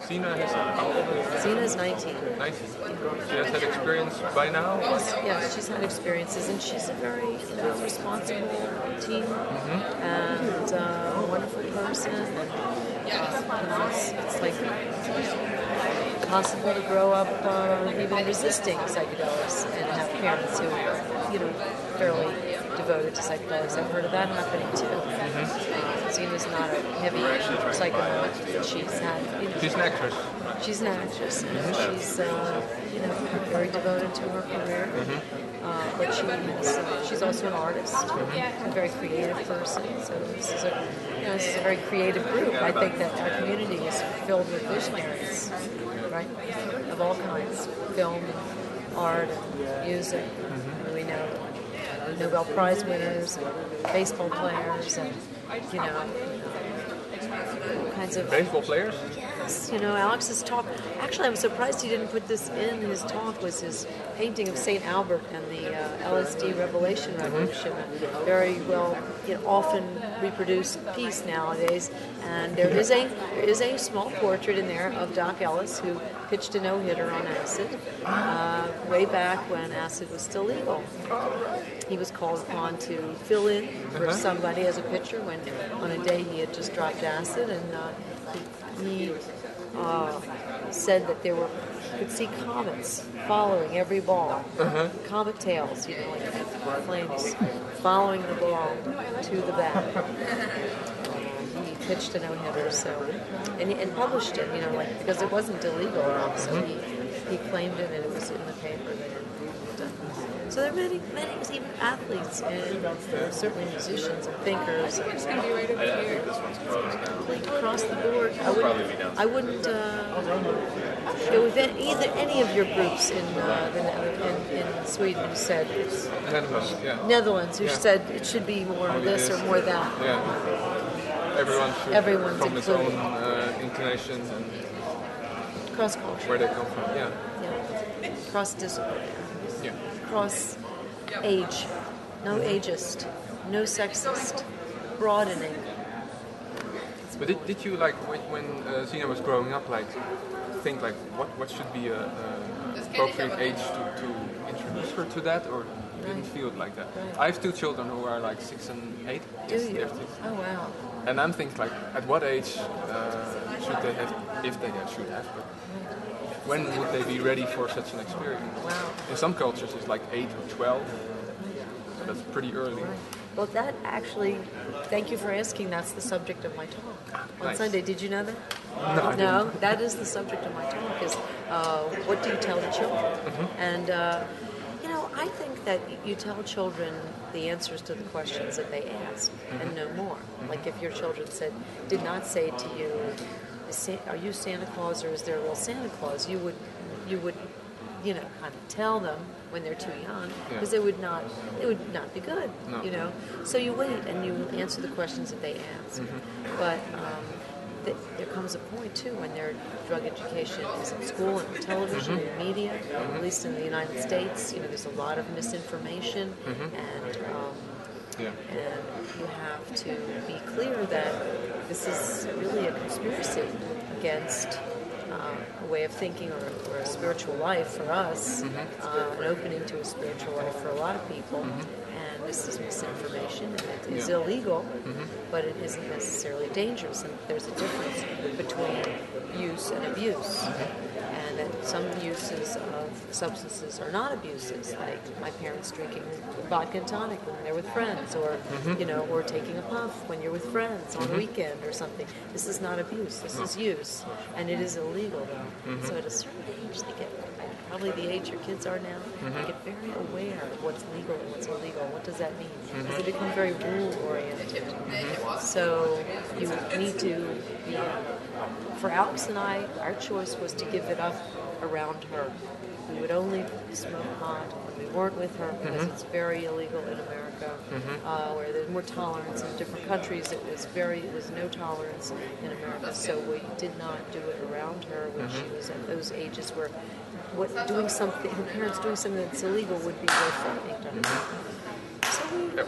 Zena has how old is she? Zena's 19. 19. She has had experience by now? Yes, she's had experiences, and she's a very responsible teen and a wonderful person. It's like possible to grow up even resisting psychedelics and have parents who are, fairly devoted to psychedelics. I've heard of that happening too. Zena's not a heavy psychonaut. She's had, She's an actress. She's an actress, and she's, very devoted to her career. But she's also an artist, a very creative person. So this is a very creative group. I think that our community is filled with visionaries, right, of all kinds, film, art, and music. And we know Nobel Prize winners, and baseball players, and all kinds of baseball players. Yes, Alex's talk. Actually, I'm surprised he didn't put this in his talk. Was his painting of Saint Albert and the LSD Revelation Revolution, a very well, often reproduced piece nowadays. And there is a small portrait in there of Doc Ellis, who pitched a no-hitter on acid way back when acid was still legal. He was called upon to fill in for somebody as a pitcher when on a day he had just dropped acid, and he said that you could see comets following every ball, comet tails, like flames following the ball to the bat. He pitched a no-hitter, and published it, because it wasn't illegal, so he claimed it, and it was in the paper that it done. So there are many, even athletes, and certainly musicians and thinkers. It's going to be right over here. Across the board, I wouldn't go with any of your groups in Sweden who said Netherlands, who said it should be more this or more that. Yeah. Everyone's from its own inclinations and cross culture, where they come from. Yeah. Cross discipline. Yeah. Cross age, no ageist, no sexist, broadening. But did you when Zena was growing up think what should be a appropriate age to introduce her to that, or you didn't feel it like that? Right. I have 2 children who are 6 and 8. Do you? Oh wow. And I'm thinking at what age should they have, if they should have, but when would they be ready for such an experience? Wow. In some cultures it's 8 or 12, so that's pretty early. Right. Well, that actually, thank you for asking, that's the subject of my talk on Sunday. Did you know that? No, I didn't. That is the subject of my talk, is what do you tell the children? And, I think that you tell children the answers to the questions that they ask and no more. Like if your children did not say to you, are you Santa Claus or is there a real Santa Claus? You would kind of tell them when they're too young, because it would not be good, No. So you wait and you answer the questions that they ask. But there comes a point too when their drug education is in school and on television and media, at least in the United States. There's a lot of misinformation, and you have to be clear that this is really a conspiracy against a way of thinking or a spiritual life for us, an opening to a spiritual life for a lot of people. And this is misinformation, and it is illegal, but it isn't necessarily dangerous. And there's a difference between use and abuse. And that some uses of substances are not abuses, like my parents drinking vodka and tonic when they're with friends, or or taking a puff when you're with friends on a weekend or something. This is not abuse. This is use, and it is illegal though. So at a certain age, they get probably the age your kids are now. They get very aware of what's legal and what's illegal. What does that mean? Because they become very rule oriented. So you need to be. For Alex and I, our choice was to give it up around her. We would only smoke pot when we weren't with her, because it's very illegal in America, where there's more tolerance in different countries. It was no tolerance in America, so we did not do it around her when she was at those ages where her parents doing something that's illegal would be very threatening to her.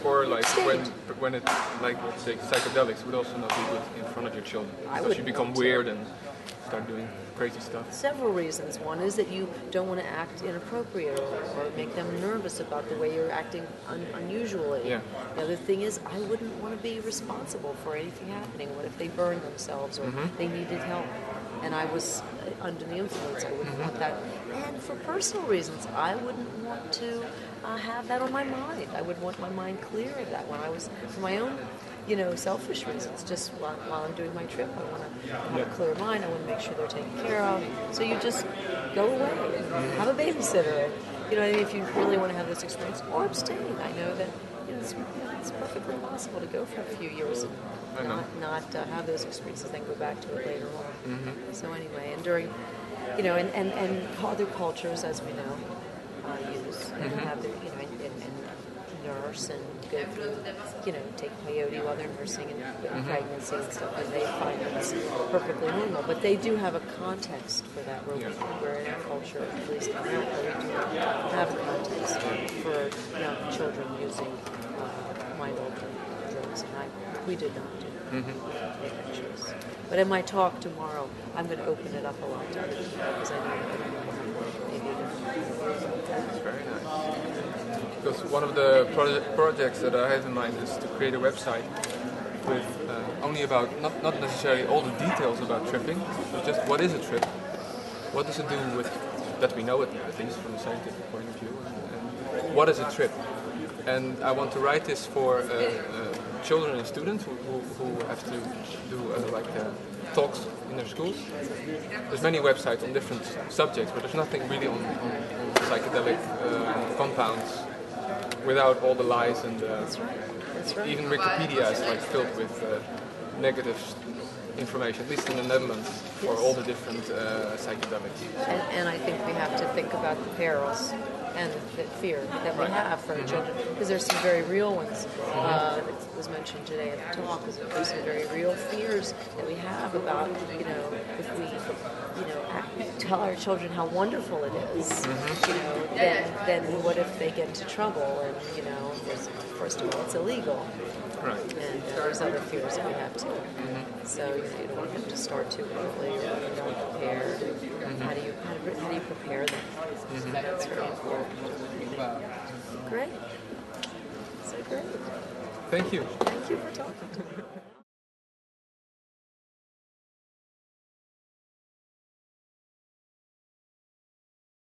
Or when it's say psychedelics would also not be good in front of your children, because you become weird and start doing crazy stuff? Several reasons. One is that you don't want to act inappropriate or make them nervous about the way you're acting unusually. Yeah. The other thing is I wouldn't want to be responsible for anything happening. What if they burned themselves or they needed help? And I was under the influence. I wouldn't want that. And for personal reasons, I wouldn't want to have that on my mind. I would want my mind clear of that when I was, for my own, selfish reasons. Just while I'm doing my trip, I want to have a clear mind. I want to make sure they're taken care of. So you just go away, have a babysitter. If you really want to have this experience, or abstain. I know that it's perfectly possible to go for a few years and not have those experiences, then go back to it later on. So anyway, and during, and other cultures, as we know, use and have their, and nurse and go through, take peyote while they're nursing and pregnancy and stuff, and they find it's perfectly normal. But they do have a context for that, where in our culture, at least in America, we do have a context for children using mind-altering drugs, and we did not do that. But in my talk tomorrow, I'm going to open it up a lot to other people, because I know that maybe That's very nice. Because one of the projects that I have in mind is to create a website with only about, not necessarily all the details about tripping, but just what is a trip, what does it do with, that we know it, at least from a scientific point of view, and what is a trip. And I want to write this for children and students who have to do talks in their schools. There's many websites on different subjects, but there's nothing really on psychedelic compounds without all the lies and That's right. even Wikipedia is filled with negative information, at least in the Netherlands, for all the different psychedelics. And I think we have to think about the perils and the fear that we have for our children, because there's some very real ones that was mentioned today at the talk. There's some very real fears that we have about, if we, tell our children how wonderful it is, then what if they get into trouble? And first of all, it's illegal. Right. And there's other fears that we have too. So you don't want them to start too early or when they're not prepared. How do you prepare them? That's very important. Great. So great. Thank you. Thank you for talking to me.